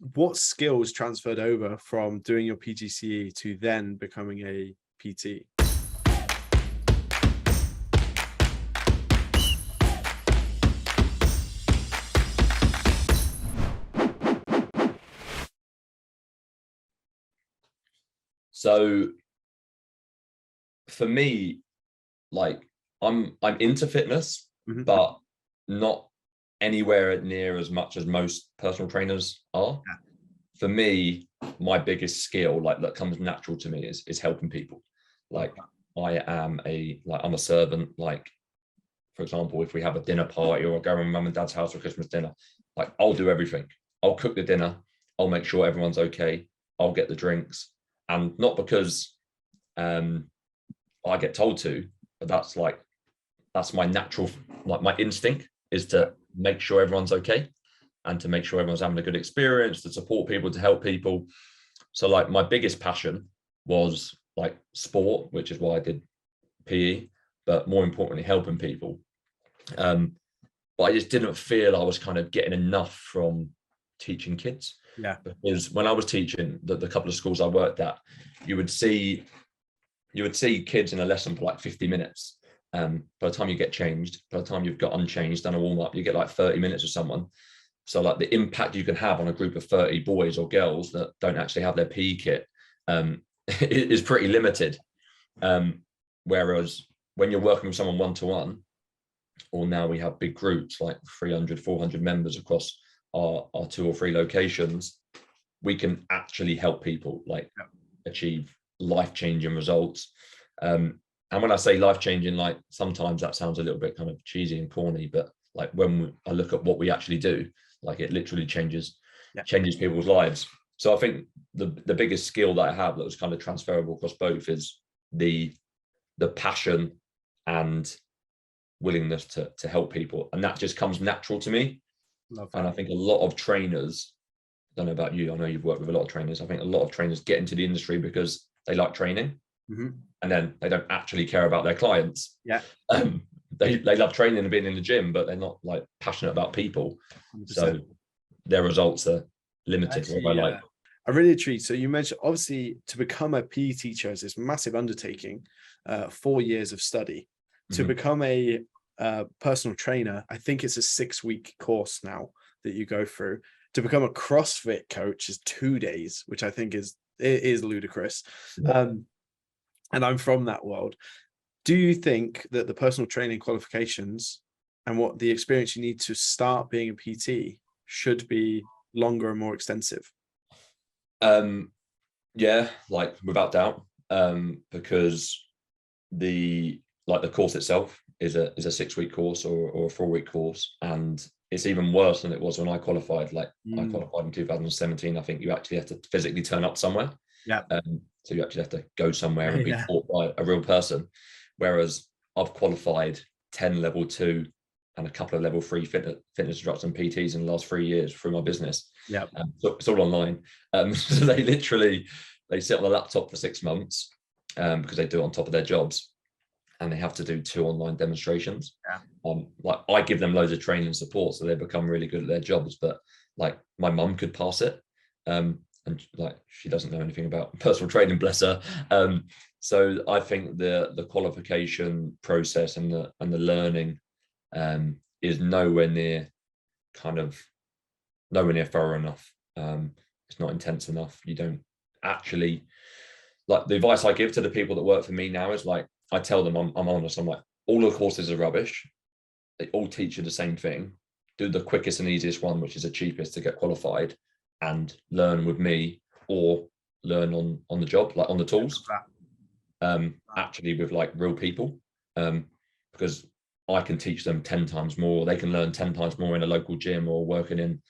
what skills transferred over from doing your PGCE to then becoming a PT? So for me, like I'm into fitness, but not anywhere near as much as most personal trainers are. Yeah. For me, my biggest skill, like that comes natural to me, is helping people. Like I'm a servant. Like, for example, if we have a dinner party or I go around mum and dad's house for Christmas dinner, like I'll do everything. I'll cook the dinner. I'll make sure everyone's okay. I'll get the drinks. And not because I get told to, but that's my natural, like my instinct is to make sure everyone's okay and to make sure everyone's having a good experience, to support people, to help people. So like my biggest passion was like sport, which is why I did PE, but more importantly, helping people. But I just didn't feel I was kind of getting enough from teaching kids. Yeah. Because when I was teaching the couple of schools I worked at, you would see kids in a lesson for like 50 minutes. By the time you get changed, by the time you've got unchanged, done a warm up, you get like 30 minutes with someone. So like the impact you can have on a group of 30 boys or girls that don't actually have their PE kit is pretty limited. Whereas when you're working with someone one-to-one, or now we have big groups like 300, 400 members across our 2 or 3 locations, we can actually help people like achieve life-changing results. And when I say life-changing, like sometimes that sounds a little bit kind of cheesy and corny, but like when I look at what we actually do, like it literally changes people's lives. So I think the biggest skill that I have that was kind of transferable across both is the passion and willingness to help people, and that just comes natural to me. And I think a lot of trainers, I don't know about you, I know you've worked with a lot of trainers, I think a lot of trainers get into the industry because they like training, and then they don't actually care about their clients. They love training and being in the gym, but they're not like passionate about people. 100%. So their results are limited. Actually, I'm really intrigued. So you mentioned obviously to become a PE teacher is this massive undertaking, 4 years of study. To become a personal trainer, I think it's a 6-week course now that you go through. To become a CrossFit coach is 2 days, which I think is ludicrous. And I'm from that world. Do you think that the personal training qualifications and what the experience you need to start being a PT should be longer and more extensive? Yeah, like without doubt, because the course itself is a 6-week course or a 4-week course, and it's even worse than it was when I qualified. Like I qualified in 2017. I think you actually have to physically turn up somewhere. So you actually have to go somewhere and be taught by a real person. Whereas I've qualified 10 level 2 and a couple of level 3 fitness instructors and PTs in the last 3 years through my business. So it's all online. So they sit on the laptop for 6 months because they do it on top of their jobs, and they have to do 2 online demonstrations. Like I give them loads of training and support so they become really good at their jobs, but like my mum could pass it, and like she doesn't know anything about personal training, bless her. So I think the qualification process and the learning is nowhere near thorough enough. It's not intense enough. You don't actually, like, the advice I give to the people that work for me now is like, I tell them, I'm honest, I'm like, all the courses are rubbish. They all teach you the same thing. Do the quickest and easiest one, which is the cheapest to get qualified, and learn with me, or learn on the job, like on the tools, actually with like real people, because I can teach them 10 times more. They can learn 10 times more in a local gym, or working in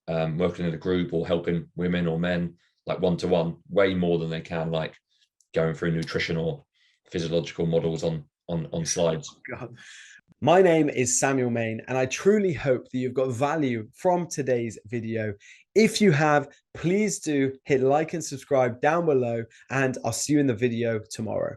a group, or helping women or men like one-to-one, way more than they can like going through nutrition or physiological models on slides. My name is Samuel Main, and I truly hope that you've got value from today's video. If you have, please do hit like and subscribe down below, and I'll see you in the video tomorrow.